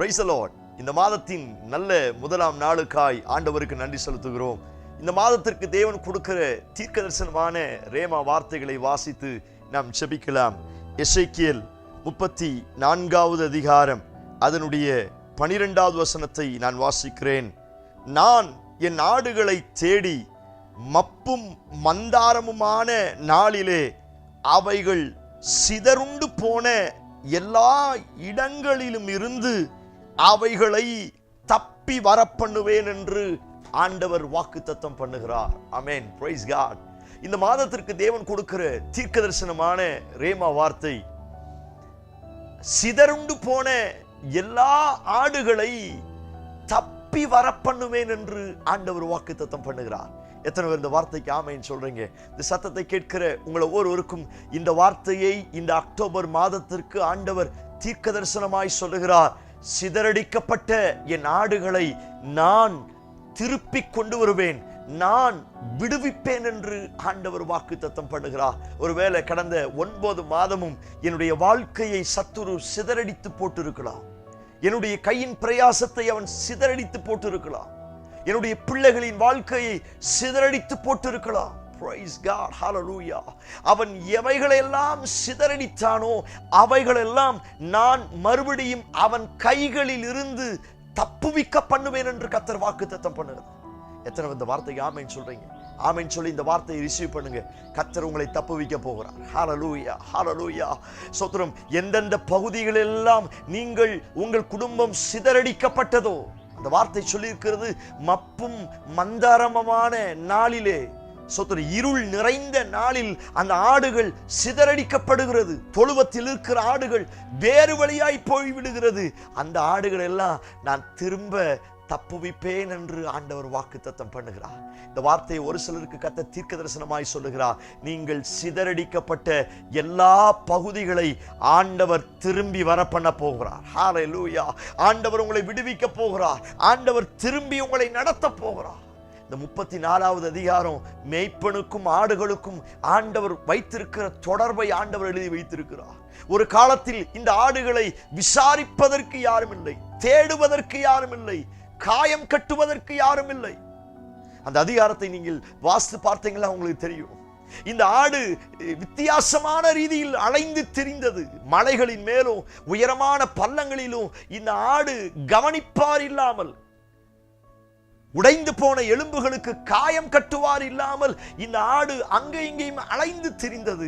Price the Lord. இந்த மாதத்தின் நல்ல முதலாம் நாளுக்காய் ஆண்டவருக்கு நன்றி செலுத்துகிறோம். இந்த மாதத்திற்கு தேவன் கொடுக்கிற தீர்க்கதரிசனமான ரேமா வார்த்தைகளை வாசித்து நாம் ஜெபிக்கலாம். எசேக்கியேல் 34வது அதிகாரம் அதனுடைய 12வது வசனத்தை நான் வாசிக்கிறேன். நான் என் ஆடுகளை தேடி மப்பும் மந்தாரமுமான நாளிலே அவைகள் சிதறுண்டு போன எல்லா இடங்களிலும் இருந்து அவைகளை தப்பி வரப்பண்ணுவேன் என்று ஆண்டவர் வாக்குத்தத்தம் பண்ணுகிறார். ஆமென். Praise God. இந்த மாதத்திற்கு தேவன் கொடுக்கிற தீர்க்கதரிசனமான ரேமா வார்த்தை, சிதறுண்டு போன எல்லா ஆடுகளை தப்பி வரப்பண்ணுவேன் என்று ஆண்டவர் வாக்குத்தத்தம் பண்ணுகிறார். எத்தனை பேர் இந்த வார்த்தைக்கு ஆமென் சொல்றீங்க? இந்த சத்தத்தை கேட்கிற உங்களை ஒவ்வொருவருக்கும் இந்த வார்த்தையை இந்த அக்டோபர் மாதத்திற்கு ஆண்டவர் தீர்க்க தரிசனமாய் சொல்லுகிறார். சிதறடிக்கப்பட்ட என் ஆடுகளை நான் திருப்பி கொண்டு வருவேன், நான் விடுவிப்பேன் என்று ஆண்டவர் வாக்குத்தத்தம் பண்ணுகிறார். ஒருவேளை கடந்த 9 மாதமும் என்னுடைய வாழ்க்கையை சத்துரு சிதறடித்து போட்டிருக்கலாம். என்னுடைய கையின் பிரயாசத்தை அவன் சிதறடித்து போட்டிருக்கலாம். என்னுடைய பிள்ளைகளின் வாழ்க்கையை சிதறடித்து போட்டிருக்கலாம். Praise God. Hallelujah. அவன் எவைகளெல்லாம் சிதறடித்தானோ அவைகளெல்லாம் நான் மறுபடியும் அவன் கைகளில் இருந்து தப்புவிக்க பண்ணுவேன் என்று கர்த்தர் வாக்குத்தத்தம் பண்ணுகிறார். எத்தனை இந்த வார்த்தைக்கு ஆமென் சொல்றீங்க? ஆமென் சொல்லி இந்த வார்த்தையை ரிசீவ் பண்ணுங்க. கர்த்தர் உங்களை தப்புவிக்க போகிறார். ஹல்லேலூயா, ஹல்லேலூயா. ஸ்தோத்திரம். எந்தெந்த பகுதிகளெல்லாம் நீங்கள் உங்கள் குடும்பம் சிதறடிக்கப்பட்டதோ, அந்த வார்த்தை சொல்லியிருக்கிறது, மப்பும் மந்தாரமான நாளிலே, இருள் நிறைந்த நாளில் அந்த ஆடுகள் சிதறடிக்கப்படுகிறது. தொழுவத்தில் இருக்கிற ஆடுகள் வேறு வழியாய் போய்விடுகிறது. அந்த ஆடுகள் எல்லாம் நான் திரும்ப தப்புவிப்பேன் என்று ஆண்டவர் வாக்குத்தத்தம் பண்ணுகிறார். இந்த வார்த்தையை ஒரு சிலருக்கு கர்த்தர் தீர்க்க தரிசனமாய் சொல்லுகிறார். நீங்கள் சிதறடிக்கப்பட்ட எல்லா பகுதிகளை ஆண்டவர் திரும்பி வர பண்ண போகிறார். ஹல்லேலூயா. ஆண்டவர் உங்களை விடுவிக்க போகிறார். ஆண்டவர் திரும்பி உங்களை நடத்த போகிறார். இந்த 34வது அதிகாரம் மேய்ப்பனுக்கும் ஆடுகளுக்கும் ஆண்டவர் வைத்திருக்கிற தொடர்பை ஆண்டவர் எழுதி வைத்திருக்கிறார். ஒரு காலத்தில் இந்த ஆடுகளை விசாரிப்பதற்கு யாரும் இல்லை, தேடுவதற்கு யாரும் இல்லை, காயம் கட்டுவதற்கு யாரும் இல்லை. அந்த அதிகாரத்தை நீங்கள் வாசித்து பார்த்தீங்களா? உங்களுக்கு தெரியும். இந்த ஆடு வித்தியாசமான ரீதியில் அலைந்து திரிந்தது. மலைகளின் மேலும் உயரமான பள்ளங்களிலும் இந்த ஆடு கவனிப்பார் இல்லாமல், உடைந்து போன எலும்புகளுக்கு காயம் கட்டுவார் இல்லாமல் இந்த ஆடு அங்கே இங்கேயும் அலைந்து திரிந்தது.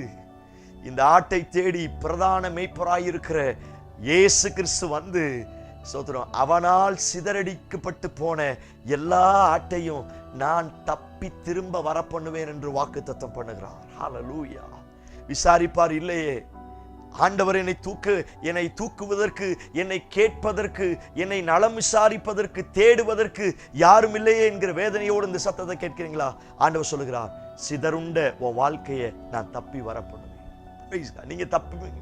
இந்த ஆட்டை தேடி பிரதான மேய்ப்பராயிருக்கிற இயேசு கிறிஸ்து வந்து அவனால் சிதறடிக்கப்பட்டு போன எல்லா ஆட்டையும் நான் தப்பி திரும்ப வர பண்ணுவேன் என்று வாக்குத்தத்தம் பண்ணுகிறார். ஹல்லேலூயா. விசாரிப்பார் இல்லையே. ஆண்டவர் என்னை தூக்குவதற்கு, என்னை கேட்பதற்கு, என்னை நலம் விசாரிப்பதற்கு, தேடுவதற்கு யாரும் இல்லையே என்கிற வேதனையோடு இந்த சத்தத்தை கேட்கிறீங்களா? ஆண்டவர் சொல்லுகிறார், சிதறுண்ட உன் வாழ்க்கையை நான் தப்பி வர பண்ணுவேன். நீங்க தப்புவீங்க.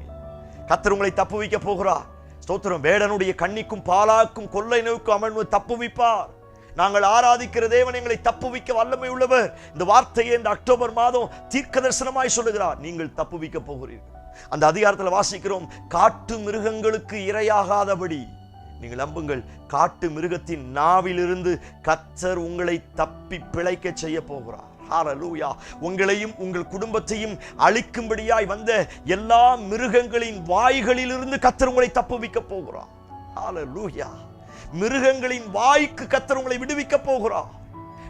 கர்த்தர் உங்களை தப்புவிக்க போகிறார். ஸ்தோத்திரம். வேடனுடைய கண்ணிக்கும் பாலாக்கும் கொள்ளை நோய்க்கும் அவன் தப்புவிப்பார். நாங்கள் ஆராதிக்கிற தேவன் எங்களை தப்புவிக்க வல்லமை உள்ளவர். இந்த வார்த்தையை இந்த அக்டோபர் மாதம் தீர்க்க தரிசனமாய் சொல்லுகிறார். நீங்கள் தப்புவிக்க போகிறீர்கள். அந்த அதிகாரத்தில் வாசிக்கிறோம், காட்டு மிருகங்களுக்கு இரையாகாதபடி நீங்கள் நம்புங்கள். காட்டு மிருகத்தின் நாவிலிருந்து கர்த்தர் உங்களை தப்பி பிழைக்க செய்ய போகிறார். ஹல்லேலூயா. உங்களையும் உங்கள் குடும்பத்தையும் அழிக்கும்படியாய் வந்த எல்லா மிருகங்களின் வாய்களிலிருந்து கர்த்தர் உங்களை தப்புவிக்க போகிறார். ஹல்லேலூயா. மிருகங்களின் வாய்க்கு கர்த்தர் உங்களை விடுவிக்க போகிறார்.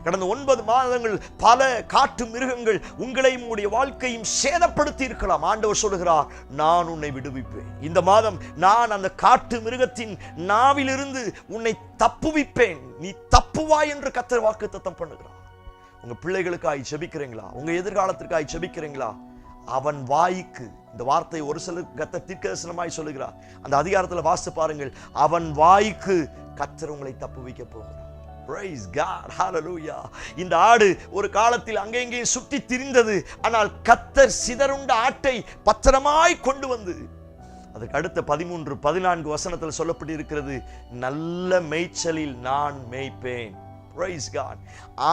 கடந்த 9 மாதங்கள் பல காட்டு மிருகங்கள் உங்களையும் உங்களுடைய வாழ்க்கையும் சேதப்படுத்தி இருக்கலாம். ஆண்டவர் சொல்லுகிறார், நான் உன்னை விடுவிப்பேன். இந்த மாதம் நான் அந்த காட்டு மிருகத்தின் நாவிலிருந்து உன்னை தப்புவிப்பேன். நீ தப்புவாய் என்று கர்த்தர் வாக்குத்தத்தம் பண்ணுகிறார். உங்க பிள்ளைகளுக்காய் ஜெபிக்கிறீங்களா? உங்க எதிர்காலத்திற்காய் ஜெபிக்கிறீங்களா? அவன் வாய்க்கு, இந்த வார்த்தை ஒரு சிலருக்கு கர்த்தர் தீர்க்கதரிசனமாய் சொல்லுகிறார். அந்த அதிகாரத்தில் வாசித்து பாருங்கள். அவன் வாய்க்கு கர்த்தர் உங்களை தப்புவிக்க போகிறார். Praise God. Hallelujah. இந்த ஆடு ஒரு காலத்தில் அங்கெங்கே சுற்றி திரிந்தது. ஆனால் கர்த்தர் சிதறுண்ட ஆட்டை பத்திரமாய் கொண்டு வந்து, அதுக்கு அடுத்த 13, 14 வசனத்தில் சொல்லப்பட்டிருக்கிறது, நல்ல மேய்ச்சலில் நான் மேய்ப்பேன். Praise God.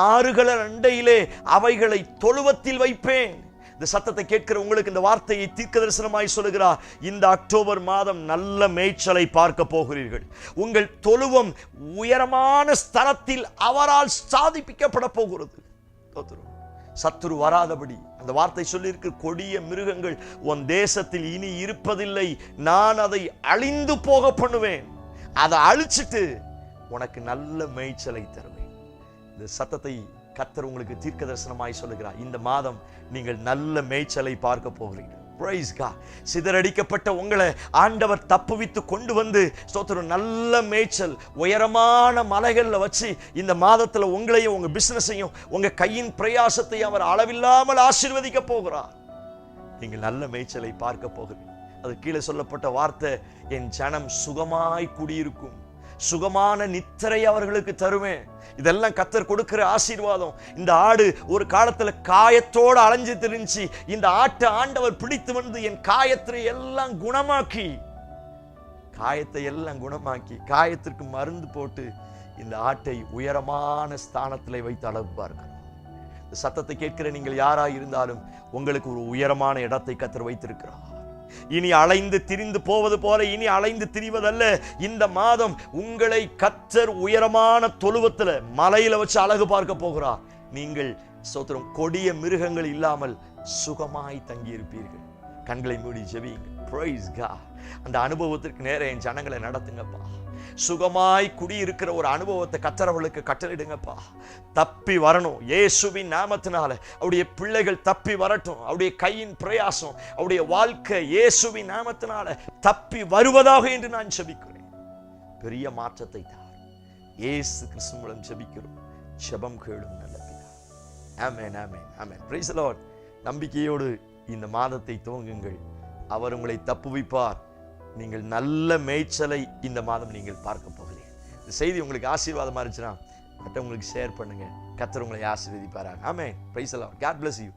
ஆறுகள அண்டையிலே அவைகளை தொழுவத்தில் வைப்பேன். இந்த சத்தத்தை கேட்கிற உங்களுக்கு இந்த வார்த்தையை தீர்க்க தரிசனமாய் சொல்லுகிறார். இந்த அக்டோபர் மாதம் நல்ல மேய்ச்சலை பார்க்க போகிறீர்கள். உங்கள் தொழுவம் உயரமான ஸ்தலத்தில் அவரால் ஸ்தாபிக்கப்பட போகிறது. சத்துரு வராதபடி அந்த வார்த்தை சொல்லியிருக்கு, கொடிய மிருகங்கள் உன் தேசத்தில் இனி இருப்பதில்லை, நான் அதை அழிந்து போக பண்ணுவேன், அதை அழிச்சிட்டு உனக்கு நல்ல மேய்ச்சலை தருவேன். இந்த சத்தத்தை கர்த்தர் உங்களுக்கு தீர்க்க தரிசனமாய் சொல்லுகிறார். இந்த மாதம் நீங்கள் நல்ல மேய்ச்சலை பார்க்க போகிறீர்கள். Praise God. சிதறடிக்கப்பட்ட உங்களை ஆண்டவர் தப்புவித்து கொண்டு வந்து ஸ்தோத்திரம் நல்ல மேய்ச்சல் உயரமான மலைகளில் வச்சு இந்த மாதத்தில் உங்களையும் உங்க பிசினஸையும் உங்க கையின் பிரயாசத்தை அவர் அளவில்லாமல் ஆசீர்வதிக்க போகிறார். நீங்கள் நல்ல மேய்ச்சலை பார்க்க போகிறீர்கள். அது கீழே சொல்லப்பட்ட வார்த்தை, என் ஜனம் சுகமாய் குடியிருக்கும், சுகமான நித்திரை அவர்களுக்கு தருவேன். இதெல்லாம் கர்த்தர் கொடுக்கிற ஆசீர்வாதம். இந்த ஆடு ஒரு காலத்துல காயத்தோட அலைஞ்சு திரிஞ்சு, இந்த ஆட்டை ஆண்டவர் பிடித்து வந்து என் காயத்தை எல்லாம் குணமாக்கி, காயத்திற்கு மருந்து போட்டு இந்த ஆட்டை உயரமான ஸ்தானத்தில் வைத்து அளவு பார்க்கிறோம். இந்த சத்தத்தை கேட்கிற நீங்கள் யாராய் இருந்தாலும் உங்களுக்கு ஒரு உயரமான இடத்தை கர்த்தர் வைத்திருக்கிறார். இனி அலைந்து திரிந்து போவது போல இனி அலைந்து திரிவதல்ல. இந்த மாதம் உங்களை கர்த்தர் உயரமான தொழுவத்துல மலையில வச்சு அழகு பார்க்க போகிறார். நீங்கள் ஸ்தோத்திரம் கொடிய மிருகங்கள் இல்லாமல் சுகமாய் தங்கி இருப்பீர்கள். கண்களை மூடி ஜெபியுங்க. Praise God. அந்த அனுபவத்திற்கு நேர என் ஜனங்களை நடத்துங்கப்பா. சுகமாய் குடியிருக்கிற ஒரு அனுபவத்தை கர்த்தரவர்களுக்கு கட்டளையிடுங்கப்பா. தப்பி வரணும் இயேசுவின் நாமத்தினால. அவருடைய பிள்ளைகள் தப்பி வரட்டும். அவருடைய கையின் பிரயாசம், அவருடைய வாழ்க்கை இயேசுவின் நாமத்தினால தப்பி வருவதாக என்று நான் ஜெபிக்கிறேன். பெரிய மாற்றத்தை தார். இயேசு கிறிஸ்து மூலம் ஜெபிக்கிறோம். ஜெபம் கேளும் நல்ல பிதாவே. ஆமென், ஆமென், ஆமென். Praise the Lord. நம்பிக்கையோடு இந்த மாதத்தை துவங்குங்கள். அவர் உங்களை தப்புவிப்பார். நீங்கள் நல்ல மேய்ச்சலை இந்த மாதம் நீங்கள் பார்க்க போகிறீர்கள். இந்த செய்தி உங்களுக்கு ஆசீர்வாதமா இருந்துச்சுன்னா மற்றவங்களுக்கு ஷேர் பண்ணுங்க. கர்த்தர் உங்களை ஆசீர்வதிப்பாராக. Amen. Praise the Lord. God bless you.